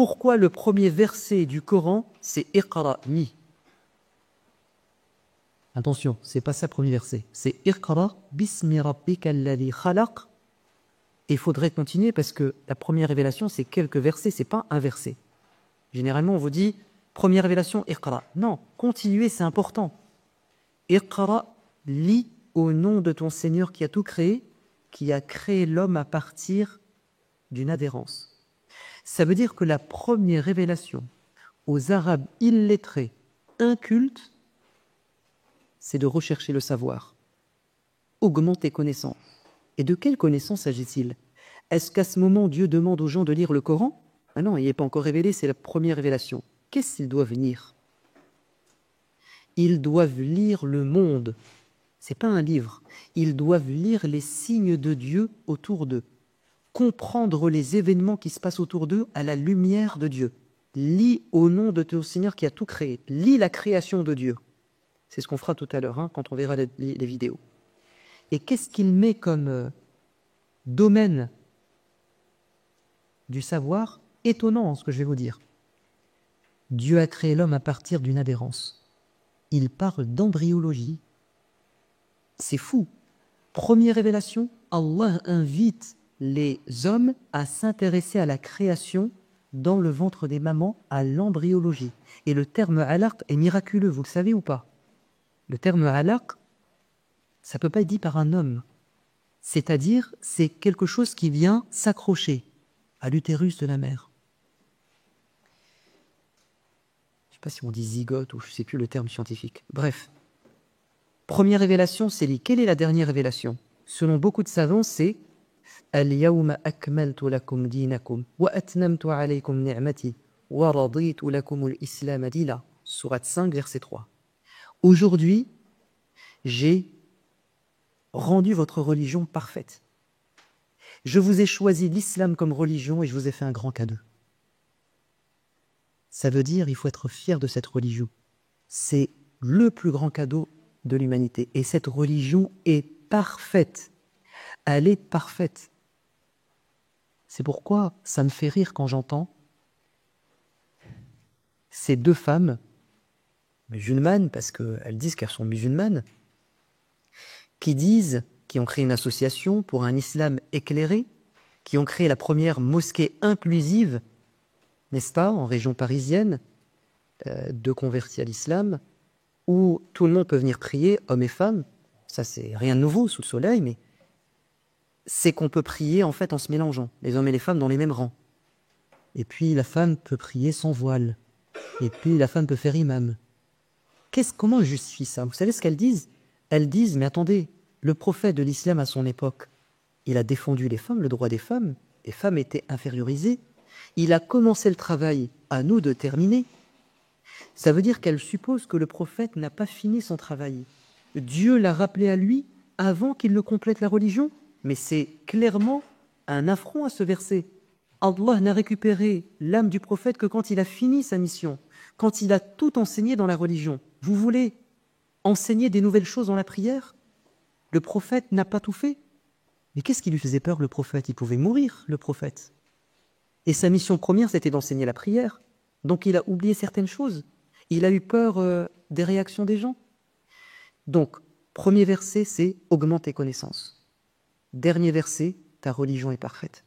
pourquoi le premier verset du Coran, c'est « Iqra-ni ». Attention, c'est pas ça le premier verset. C'est « Iqra bismi rabbika alladhi khalaq ». Et il faudrait continuer parce que la première révélation, c'est quelques versets, c'est pas un verset. Généralement, on vous dit « Première révélation, Iqra ». Non, continuez, c'est important. « Iqra », lis au nom de ton Seigneur qui a tout créé, qui a créé l'homme à partir d'une adhérence. Ça veut dire que la première révélation aux Arabes illettrés, incultes, c'est de rechercher le savoir, augmenter tes connaissances. Et de quelle connaissance s'agit-il? Est-ce qu'à ce moment, Dieu demande aux gens de lire le Coran? Ah non, il n'est pas encore révélé, c'est la première révélation. Qu'est-ce qu'ils doivent lire? Ils doivent lire le monde. Ce n'est pas un livre. Ils doivent lire les signes de Dieu autour d'eux. Comprendre les événements qui se passent autour d'eux à la lumière de Dieu. Lis au nom de ton Seigneur qui a tout créé. Lis la création de Dieu. C'est ce qu'on fera tout à l'heure, quand on verra les vidéos. Et qu'est-ce qu'il met comme domaine du savoir? Étonnant, ce que je vais vous dire. Dieu a créé l'homme à partir d'une adhérence. Il parle d'embryologie. C'est fou. Première révélation, Allah invite les hommes à s'intéresser à la création dans le ventre des mamans, à l'embryologie. Et le terme alaq est miraculeux, vous le savez ou pas? Le terme alaq, ça ne peut pas être dit par un homme. C'est-à-dire, c'est quelque chose qui vient s'accrocher à l'utérus de la mère. Je ne sais pas si on dit zygote ou je ne sais plus le terme scientifique. Bref. Première révélation, c'est lui. Quelle est la dernière révélation? Selon beaucoup de savants, c'est Al-yawma akmaltu lakum dinakum wa atmamtu alaykum ni'mati wa raditu lakum al-islam dina. Sourate 5, verset 3. Aujourd'hui, j'ai rendu votre religion parfaite. Je vous ai choisi l'islam comme religion et je vous ai fait un grand cadeau. Ça veut dire qu'il faut être fier de cette religion. C'est le plus grand cadeau de l'humanité. Et cette religion est parfaite. Elle est parfaite. C'est pourquoi ça me fait rire quand j'entends ces deux femmes musulmanes, parce qu'elles disent qu'elles sont musulmanes, qui ont créé une association pour un islam éclairé, qui ont créé la première mosquée inclusive, n'est-ce pas, en région parisienne, de convertis à l'islam, où tout le monde peut venir prier, hommes et femmes. Ça, c'est rien de nouveau sous le soleil, mais c'est qu'on peut prier en fait en se mélangeant, les hommes et les femmes dans les mêmes rangs. Et puis la femme peut prier sans voile. Et puis la femme peut faire imam. Comment justifie ça? Vous savez ce qu'elles disent? Elles disent, mais attendez, le prophète de l'islam à son époque, il a défendu les femmes, le droit des femmes étaient infériorisées. Il a commencé le travail, à nous de terminer. Ça veut dire qu'elle suppose que le prophète n'a pas fini son travail. Dieu l'a rappelé à lui avant qu'il ne complète la religion. Mais c'est clairement un affront à ce verset. Allah n'a récupéré l'âme du prophète que quand il a fini sa mission, quand il a tout enseigné dans la religion. Vous voulez enseigner des nouvelles choses dans la prière? Le prophète n'a pas tout fait. Mais qu'est-ce qui lui faisait peur, le prophète? Il pouvait mourir, le prophète. Et sa mission première, c'était d'enseigner la prière. Donc il a oublié certaines choses. Il a eu peur des réactions des gens. Donc, premier verset, c'est « augmente tes connaissances ». Dernier verset, ta religion est parfaite.